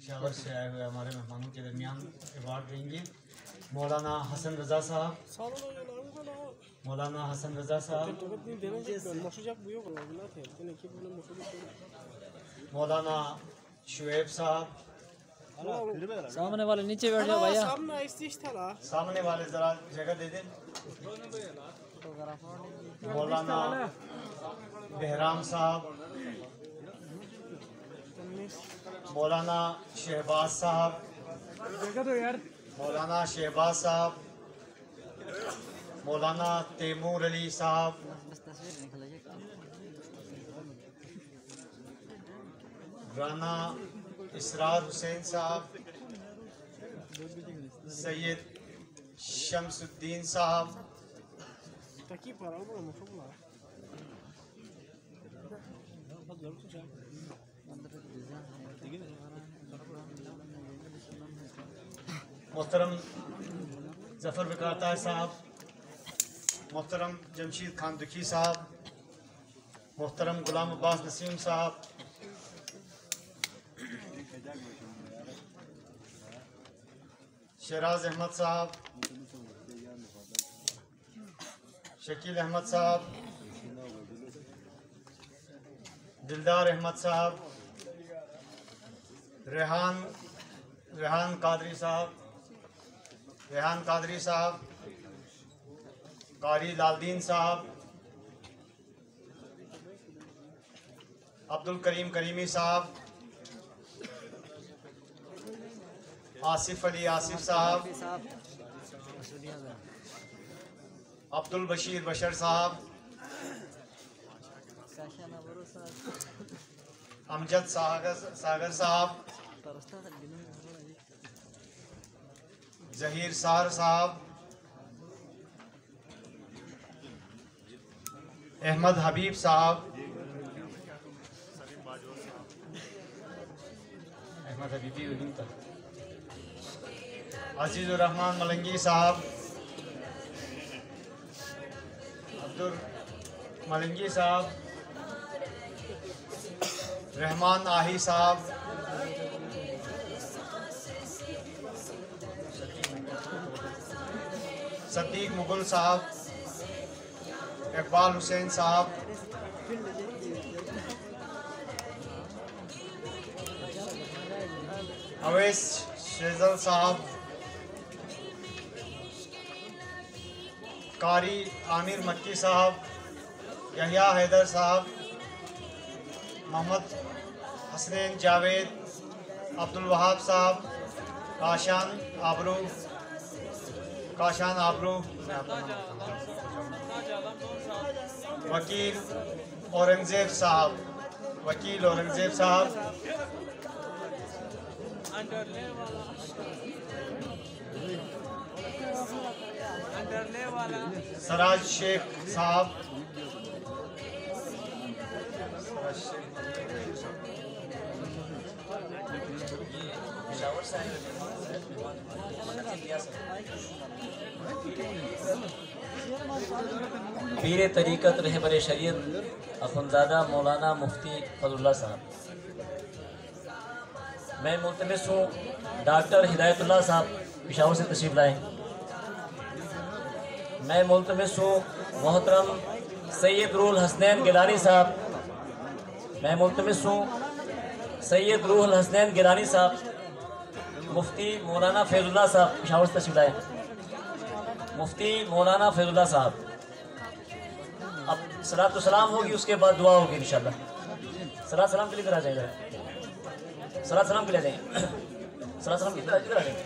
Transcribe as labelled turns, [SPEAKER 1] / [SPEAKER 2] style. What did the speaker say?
[SPEAKER 1] पेशावर से आए हुए हमारे मेहमानों के दरमियान अवार्ड देंगे मौलाना हसन रज़ा साहब। मौलाना हसन रज़ा साहब, मौलाना शुएब साहब।
[SPEAKER 2] सामने वाले नीचे बैठ जाओ भैया,
[SPEAKER 1] सामने वाले जरा जगह दे दें। मौलाना बहराम साहब, मौलाना शहबाज साहब, मौलाना शहबाज साहब, मौलाना तैमूर अली साहब, राना इसरार हुसैन साहब, सैयद शमसुद्दीन साहब, मोहतरम जफर विकारता साहब, मोहतरम जमशीद खान दुखी साहब, मोहतरम गुलाम अब्बास नसीम साहब, शराज अहमद साहब, शकील अहमद साहब, दिलदार अहमद साहब, रेहान कादरी साहब, कारी लालदीन साहब, अब्दुल करीम करीमी साहब, आसिफ अली आसिफ साहब, अब्दुल बशीर बशर साहब, अमजद सागर साहब, जहीर सार साहब, अहमद हबीब साहब, अहमद हबीबी अजीजुर रहमान मलंगी साहब, अब्दुल मलंगी साहब, रहमान आही साहब, सदीक मुगल साहब, इकबाल हुसैन साहब, अवैस शेजल साहब, कारी आमिर मक्की साहब, यहिया हैदर साहब, मोहम्मद हसनैन जावेद, अब्दुल वहाब साहब, काशान आबरू, वकील औरंगजेब साहब, सराज शेख साहब,
[SPEAKER 2] पीर तरीक़त रहबर शरीयत अखुंज़ादा मौलाना मुफ्ती फजलुल्लाह साहब। मैं मुल्तमिस हूँ डॉक्टर हिदायतुल्लाह साहब पेशावर से तशरीफ़ लाएँ। मैं मुल्तमिस हूँ मोहतरम सैयद रूहुल हसनैन गिलानी साहब। मैं मुल्तमिस हूँ सैयद रूहुल हसनैन गिलानी साहब, मुफ्ती मौलाना फैज़ुल्लाह साहब पेशावर से तशरीफ़ लाए। मुफ्ती मौलाना फैज़ुल्लाह साहब, अब सलात सलाम होगी, उसके बाद दुआ होगी इंशाअल्लाह। सलात सलाम के लिए इधर आ जाएगा, सलात सलाम के लिए आ जाएंगे, सलात सलाम के इधर आ जाएंगे।